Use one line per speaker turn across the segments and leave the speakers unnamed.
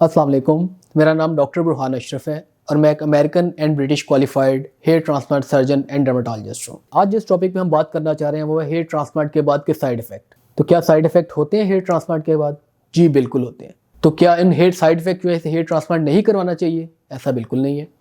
अस्सलाम वालेकुम, मेरा नाम डॉक्टर बुरहान अशरफ है और मैं एक American and British qualified hair transplant surgeon and dermatologist हूँ। आज जिस टॉपिक पे हम बात करना चाह रहे हैं वो है हेयर ट्रांसप्लांट के बाद के साइड इफ़ेक्ट। तो क्या साइड इफ़ेक्ट होते हैं हेयर ट्रांसप्लांट के बाद? जी बिल्कुल होते हैं। तो क्या इन हेयर साइड इफ़ेक्ट की वजह से हेयर ट्रांसप्लांट नहीं करवाना चाहिए? ऐसा बिल्कुल नहीं है।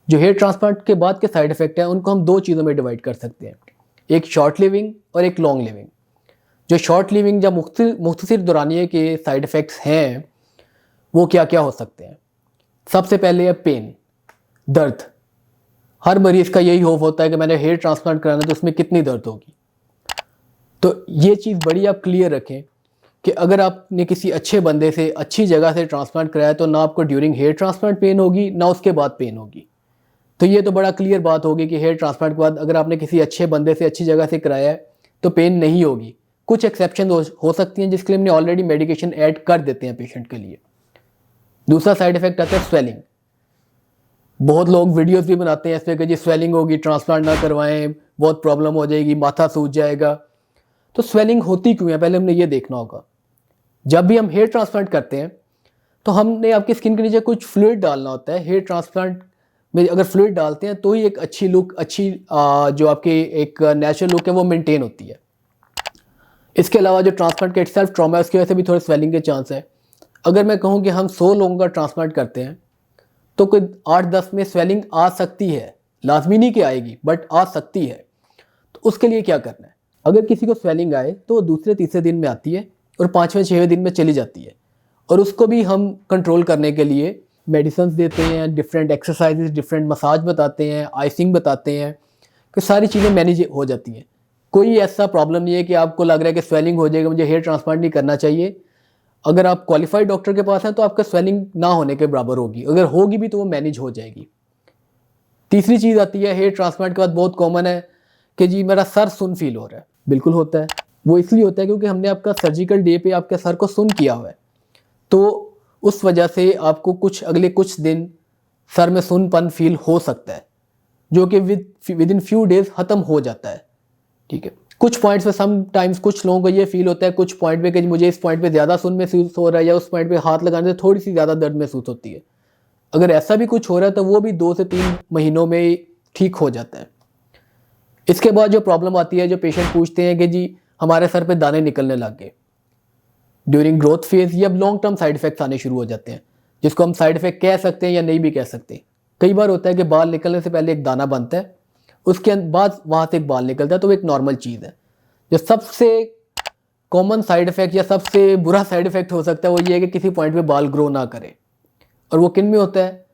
जो हेयर ट्रांसप्लांट के बाद के साइड इफ़ेक्ट हैं उनको हम दो चीज़ों में डिवाइड कर सकते हैं, एक शॉर्ट लिविंग और एक लॉन्ग लिविंग। जो शॉर्ट लिविंग या मुख्तसर दौरानिए के साइड इफ़ेक्ट्स हैं वो क्या क्या हो सकते हैं? सबसे पहले है पेन, दर्द। हर मरीज़ का यही होप होता है कि मैंने हेयर ट्रांसप्लांट कराना तो उसमें कितनी दर्द होगी। तो ये चीज़ बड़ी आप क्लियर रखें कि अगर आपने किसी अच्छे बंदे से अच्छी जगह से ट्रांसप्लांट कराया तो ना आपको ड्यूरिंग हेयर ट्रांसप्लांट पेन होगी ना उसके बाद पेन होगी। तो ये तो बड़ा क्लियर बात होगी कि हेयर ट्रांसप्लांट के बाद अगर आपने किसी अच्छे बंदे से अच्छी जगह से कराया है तो पेन नहीं होगी। कुछ एक्सेप्शन हो सकती हैं जिसके लिए हमने ऑलरेडी मेडिकेशन ऐड कर देते हैं पेशेंट के लिए। दूसरा साइड इफेक्ट आता है स्वेलिंग। बहुत लोग वीडियोस भी बनाते हैं इस पर कि जी स्वेलिंग होगी, ट्रांसप्लांट ना करवाएं, बहुत प्रॉब्लम हो जाएगी, माथा सूज जाएगा। तो स्वेलिंग होती क्यों है पहले हमने ये देखना होगा। जब भी हम हेयर ट्रांसप्लांट करते हैं तो हमने आपकी स्किन के नीचे कुछ फ्लूइड डालना होता है। हेयर ट्रांसप्लांट में अगर फ्लूइड डालते हैं तो ही एक अच्छी लुक, अच्छी जो आपकी एक नेचुरल लुक है वो मेंटेन होती है। इसके अलावा जो ट्रांसप्लांट का इटसेल्फ ट्रॉमा है उसकी वजह से भी थोड़े स्वेलिंग के चांस है। अगर मैं कहूँ कि हम 100 लोगों का ट्रांसप्लांट करते हैं तो कोई 8-10 में स्वेलिंग आ सकती है, लाजमी नहीं कि आएगी बट आ सकती है। तो उसके लिए क्या करना है? अगर किसी को स्वेलिंग आए तो दूसरे तीसरे दिन में आती है और 5वें 6वें दिन में चली जाती है, और उसको भी हम कंट्रोल करने के लिए मेडिसिन देते हैं, डिफरेंट एक्सरसाइजेज, डिफरेंट मसाज बताते हैं, आइसिंग बताते हैं कि सारी चीज़ें मैनेज हो जाती हैं। कोई ऐसा प्रॉब्लम नहीं है कि आपको लग रहा है कि स्वेलिंग हो जाएगा, मुझे हेयर ट्रांसप्लांट नहीं करना चाहिए। अगर आप क्वालिफाइड डॉक्टर के पास हैं तो आपका स्वेलिंग ना होने के बराबर होगी, अगर होगी भी तो वो मैनेज हो जाएगी। तीसरी चीज़ आती है हेयर ट्रांसप्लांट के बाद बहुत कॉमन है कि जी मेरा सर सुन फील हो रहा है। बिल्कुल होता है। वो इसलिए होता है क्योंकि हमने आपका सर्जिकल डे पे आपके सर को सुन किया हुआ है, तो उस वजह से आपको अगले कुछ दिन सर में सुनपन फील हो सकता है, जो कि विद इन फ्यू डेज ख़त्म हो जाता है। ठीक है, कुछ पॉइंट्स पे समटाइम्स कुछ लोगों को ये फील होता है कुछ पॉइंट पे कि मुझे इस पॉइंट पे ज़्यादा सुन महसूस हो रहा है या उस पॉइंट पे हाथ लगाने से थोड़ी सी ज़्यादा दर्द महसूस होती है। अगर ऐसा भी कुछ हो रहा है तो वो भी 2 से 3 महीनों में ठीक हो जाता है। इसके बाद जो प्रॉब्लम आती है, जो पेशेंट पूछते हैं कि जी हमारे सर पे दाने निकलने लग गए ड्यूरिंग ग्रोथ फेज, या लॉन्ग टर्म साइड इफेक्ट्स आने शुरू हो जाते हैं, जिसको हम साइड इफेक्ट कह सकते हैं या नहीं भी कह सकते। कई बार होता है कि बाल निकलने से पहले एक दाना बनता है, उसके बाद वहाँ से एक बाल निकलता है, तो वो एक नॉर्मल चीज़ है। जो सबसे कॉमन साइड इफेक्ट या सबसे बुरा साइड इफेक्ट हो सकता है वो ये है कि किसी पॉइंट पे बाल ग्रो ना करे। और वो किन में होता है?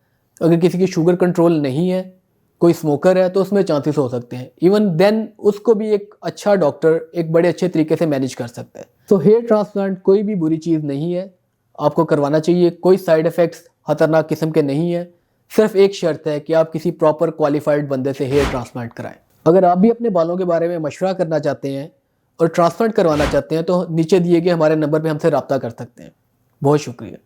अगर किसी की शुगर कंट्रोल नहीं है, कोई स्मोकर है, तो उसमें चांसेस हो सकते हैं। इवन देन उसको भी एक अच्छा डॉक्टर एक बड़े अच्छे तरीके से मैनेज कर सकता है। तो हेयर ट्रांसप्लांट कोई भी बुरी चीज़ नहीं है, आपको करवाना चाहिए। कोई साइड इफ़ेक्ट्स खतरनाक किस्म के नहीं है। सिर्फ एक शर्त है कि आप किसी प्रॉपर क्वालिफाइड बंदे से हेयर ट्रांसप्लांट कराएं। अगर आप भी अपने बालों के बारे में मशवरा करना चाहते हैं और ट्रांसप्लांट करवाना चाहते हैं तो नीचे दिए गए हमारे नंबर पर हमसे रब्ता कर सकते हैं। बहुत शुक्रिया।